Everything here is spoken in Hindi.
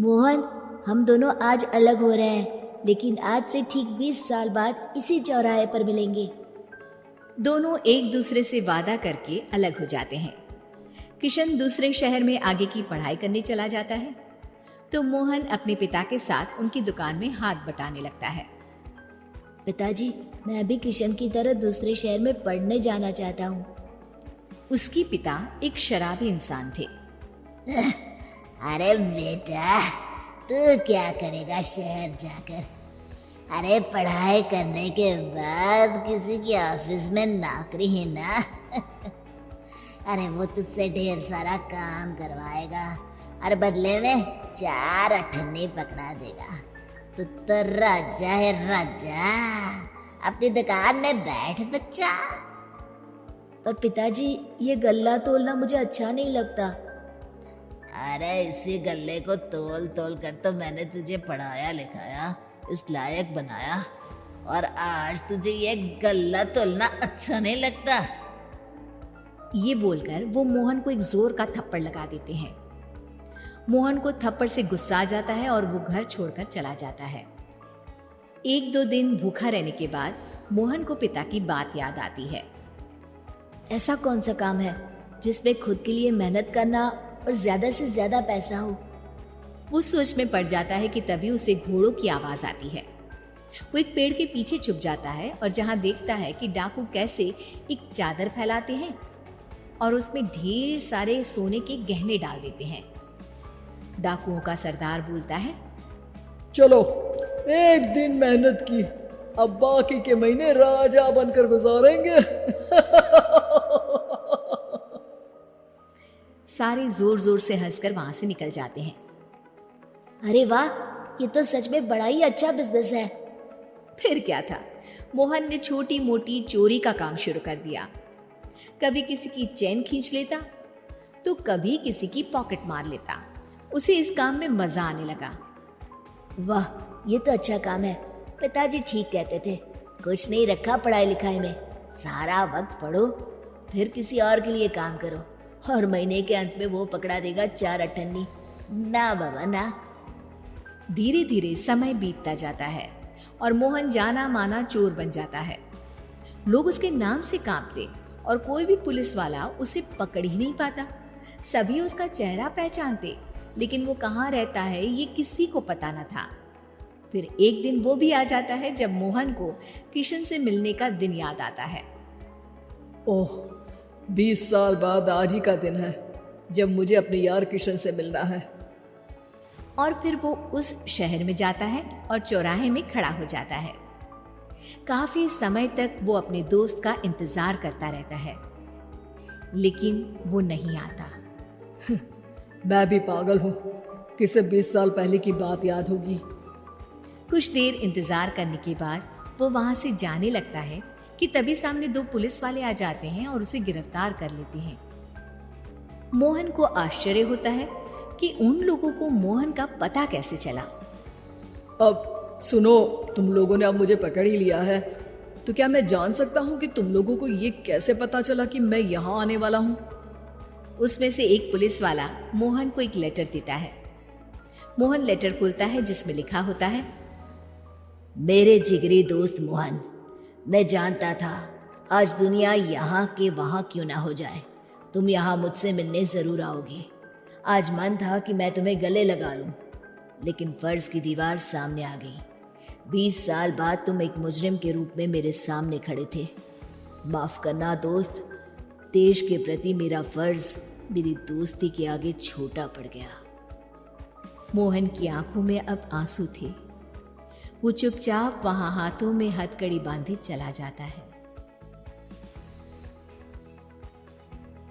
मोहन, हम दोनों आज अलग हो रहे हैं, लेकिन आज से ठीक 20 साल बाद इसी चौराहे पर मिलेंगे। दोनों एक दूसरे से वादा करके अलग हो जाते हैं। किशन दूसरे शहर में आगे की पढ़ाई करने चला जाता है, तो मोहन अपने पिता के साथ उनकी दुकान में हाथ बटाने लगता है। पिताजी, मैं भी किशन की तरह दूसरे शहर में पढ़ने जाना चाहता हूँ। उसके पिता एक शराबी इंसान थे। अरे बेटा, तू क्या करेगा शहर जाकर? अरे पढ़ाई करने के बाद किसी के ऑफिस में नौकरी ही ना। अरे वो तुझसे ढेर सारा काम करवाएगा और बदले में 4 अठन्नी पकड़ा देगा। तो राजा है राजा, अपनी दुकान में बैठ बच्चा। पर पिताजी, ये गल्ला तोलना मुझे अच्छा नहीं लगता। अरे इसी गल्ले को तोल तोल कर तो मैंने तुझे पढ़ाया लिखाया, इस लायक बनाया, और आज तुझे ये गल्ला तोलना अच्छा नहीं लगता। ये बोलकर वो मोहन को एक जोर का थप्पड़ लगा देते हैं। मोहन को थप्पड़ से गुस्सा आ जाता है और वो घर छोड़कर चला जाता है। 1-2 दिन भूखा रहने के बाद मोहन को पिता की बात याद आती है। ऐसा कौन सा काम है जिसमें खुद के लिए मेहनत करना और ज्यादा से ज्यादा पैसा हो? वो सोच में पड़ जाता है कि तभी उसे घोड़ों की आवाज आती है। वो एक पेड़ के पीछे छुप जाता है और जहां देखता है कि डाकू कैसे एक चादर फैलाते हैं और उसमें ढेर सारे सोने के गहने डाल देते हैं। डाकुओं का सरदार बोलता है, चलो, एक दिन मेहनत की, अब बाकी के महीने राजा बनकर गुजारेंगे। सारे जोर जोर से हंसकर वहां से निकल जाते हैं। अरे वाह, ये तो सच में बड़ा ही अच्छा बिजनेस है। फिर क्या था, मोहन ने छोटी मोटी चोरी का काम शुरू कर दिया। कभी किसी की चेन खींच लेता तो कभी किसी की पॉकेट मार लेता। उसे इस काम में मजा आने लगा। वाह, ये तो अच्छा काम है। पिताजी ठीक कहते थे, कुछ नहीं रखा पढ़ाई लिखाई में, सारा वक्त पढ़ो, फिर किसी और के लिए काम करो, और महीने के अंत में वो पकड़ा देगा 4 अठन्नी। ना बाबा ना। धीरे धीरे समय बीतता जाता है और मोहन जाना माना चोर बन जाता है। लोग उसके नाम से कांपते और कोई भी पुलिस वाला उसे पकड़ ही नहीं पाता। सभी उसका चेहरा पहचानते, लेकिन वो कहाँ रहता है ये किसी को पता न था। फिर एक दिन वो भी आ जाता है जब मोहन को किशन से मिलने का दिन याद आता है। ओह, 20 साल बाद आज ही का दिन है जब मुझे अपने यार किशन से मिलना है। और फिर वो उस शहर में जाता है और चौराहे में खड़ा हो जाता है। काफी समय तक वो अपने दोस्त का इंतजार करता रहता है, लेकिन वो नहीं आता। मैं भी पागल हूँ, किसे 20 साल पहले की बात याद होगी। कुछ देर इंतजार करने के बाद वो वहां से जाने लगता है कि तभी सामने 2 पुलिस वाले आ जाते हैं और उसे गिरफ्तार कर लेते हैं। मोहन को आश्चर्य होता है कि उन लोगों को मोहन का पता कैसे चला। अब सुनो, तुम लोगों ने अब मुझे पकड़ ही लिया है, तो क्या मैं जान सकता हूँ कि तुम लोगों को ये कैसे पता चला कि मैं यहाँ आने वाला हूँ? उसमें से एक पुलिस वाला मोहन को एक लेटर देता है। मोहन लेटर खोलता है जिसमें लिखा होता है, मेरे जिगरी दोस्त मोहन, मैं जानता था आज दुनिया यहाँ के वहाँ क्यों ना हो जाए, तुम यहाँ मुझसे मिलने जरूर आओगे। आज मन था कि मैं तुम्हें गले लगा लूं, लेकिन फर्ज की दीवार सामने आ गई। 20 साल बाद तुम एक मुजरिम के रूप में मेरे सामने खड़े थे। माफ करना दोस्त, देश के प्रति मेरा फर्ज मेरी दोस्ती के आगे छोटा पड़ गया। मोहन की आंखों में अब आंसू थे। वो चुपचाप वहां हाथों में हथकड़ी बांधे चला जाता है।